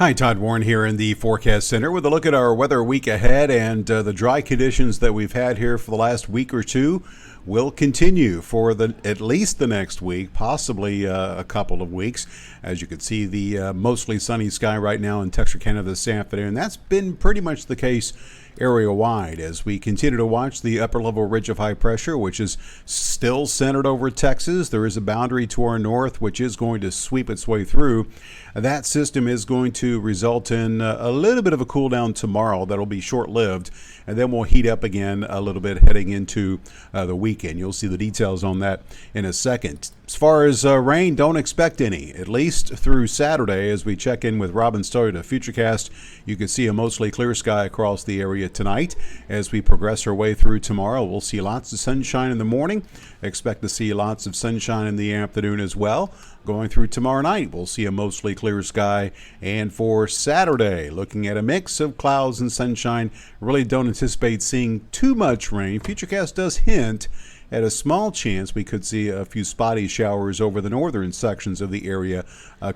Hi, Todd Warren here in the Forecast Center with a look at our weather week ahead, and the dry conditions that we've had here for the last week or two will continue for at least the next week, possibly a couple of weeks. As you can see, the mostly sunny sky right now in Texarkana this afternoon. That's been pretty much the case area-wide as we continue to watch the upper-level ridge of high pressure, which is still centered over Texas. There is a boundary to our north, which is going to sweep its way through. That system is going to result in a little bit of a cool down tomorrow that'll be short-lived, and then we'll heat up again a little bit heading into the weekend. You'll see the details on that in a second. As far as rain, don't expect any, at least through Saturday. As we check in with Robin Story to Futurecast, you can see a mostly clear sky across the area tonight. As we progress our way through tomorrow, we'll see lots of sunshine in the morning. Expect to see lots of sunshine in the afternoon as well. Going through tomorrow night, we'll see a mostly clear sky. And for Saturday, looking at a mix of clouds and sunshine, really don't anticipate seeing too much rain. Futurecast does hint at a small chance we could see a few spotty showers over the northern sections of the area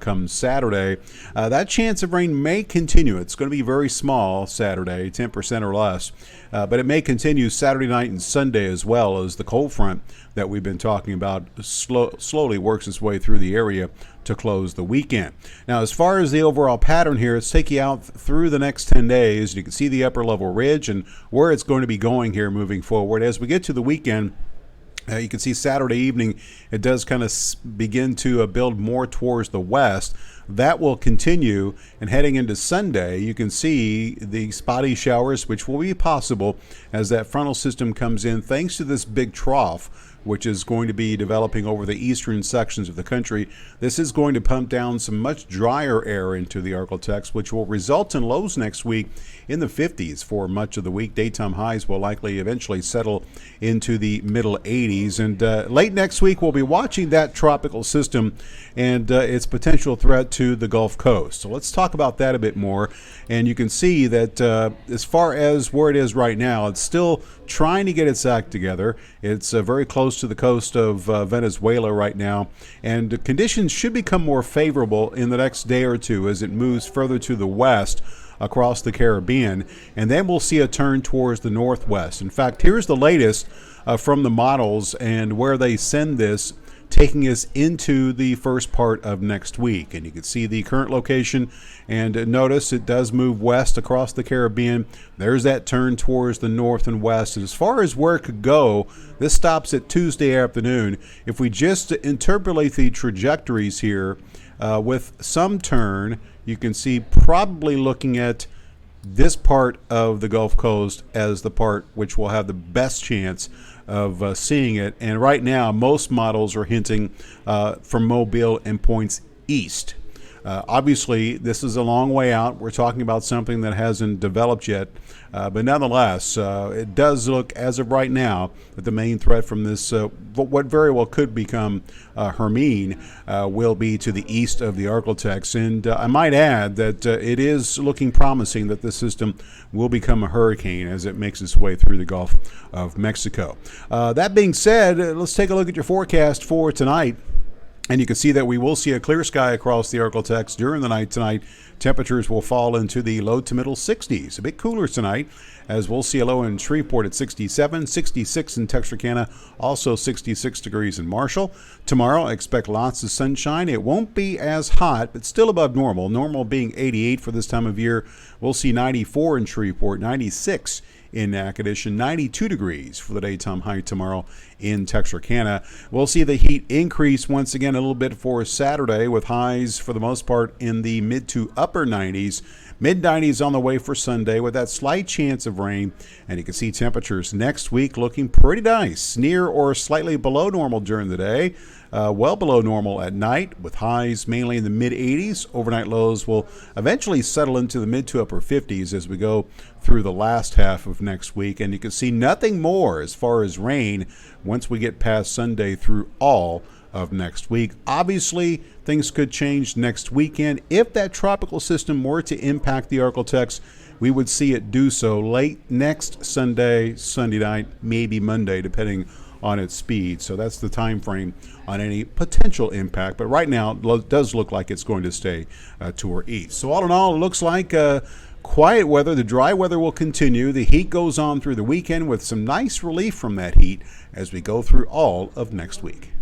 come Saturday. That chance of rain may continue. It's going to be very small Saturday, 10% or less, but it may continue Saturday night and Sunday as well, as the cold front that we've been talking about slowly works its way through the area to close the weekend. Now, as far as the overall pattern here, let's take you out through the next 10 days. You can see the upper level ridge and where it's going to be going here moving forward. As we get to the weekend, you can see Saturday evening, it does kind of begin to build more towards the west. That will continue, and heading into Sunday, you can see the spotty showers, which will be possible as that frontal system comes in, thanks to this big trough, which is going to be developing over the eastern sections of the country. This is going to pump down some much drier air into the Arklatex, which will result in lows next week in the 50s for much of the week. Daytime highs will likely eventually settle into the middle 80s. And late next week, we'll be watching that tropical system and its potential threat to the Gulf Coast. So let's talk about that a bit more. And you can see that as far as where it is right now, it's still trying to get its act together. It's very close to the coast of Venezuela right now, and conditions should become more favorable in the next day or two as it moves further to the west across the Caribbean, and then we'll see a turn towards the northwest. In fact, here's the latest from the models and where they send this, taking us into the first part of next week. And you can see the current location, and notice it does move west across the Caribbean. There's that turn towards the north and west. And as far as where it could go, this stops at Tuesday afternoon. If we just interpolate the trajectories here with some turn, you can see probably looking at this part of the Gulf Coast as the part which will have the best chance of seeing it. And right now, most models are hinting from Mobile and points east. Obviously, this is a long way out. We're talking about something that hasn't developed yet. But nonetheless, it does look, as of right now, that the main threat from this, what very well could become Hermine, will be to the east of the Arklatex. And I might add that it is looking promising that this system will become a hurricane as it makes its way through the Gulf of Mexico. That being said, let's take a look at your forecast for tonight. And you can see that we will see a clear sky across the Arklatex during the night tonight. Temperatures will fall into the low to middle 60s. A bit cooler tonight, as we'll see a low in Shreveport at 67, 66 in Texarkana, also 66 degrees in Marshall. Tomorrow, expect lots of sunshine. It won't be as hot, but still above normal. Normal being 88 for this time of year. We'll see 94 in Shreveport, 96 in Natchitoches, 92 degrees for the daytime high tomorrow in Texarkana. We'll see the heat increase once again a little bit for Saturday, with highs for the most part in the mid to upper 90s. Mid-90s on the way for Sunday with that slight chance of rain. And you can see temperatures next week looking pretty nice, near or slightly below normal during the day. Well below normal at night, with highs mainly in the mid-80s. Overnight lows will eventually settle into the mid to upper 50s as we go through the last half of next week. And you can see nothing more as far as rain once we get past Sunday through all of next week. Obviously, things could change next weekend. If that tropical system were to impact the Arklatex, we would see it do so late next Sunday, Sunday night, maybe Monday, depending on its speed. So that's the time frame on any potential impact. But right now, it does look like it's going to stay to our east. So all in all, it looks like quiet weather. The dry weather will continue. The heat goes on through the weekend with some nice relief from that heat as we go through all of next week.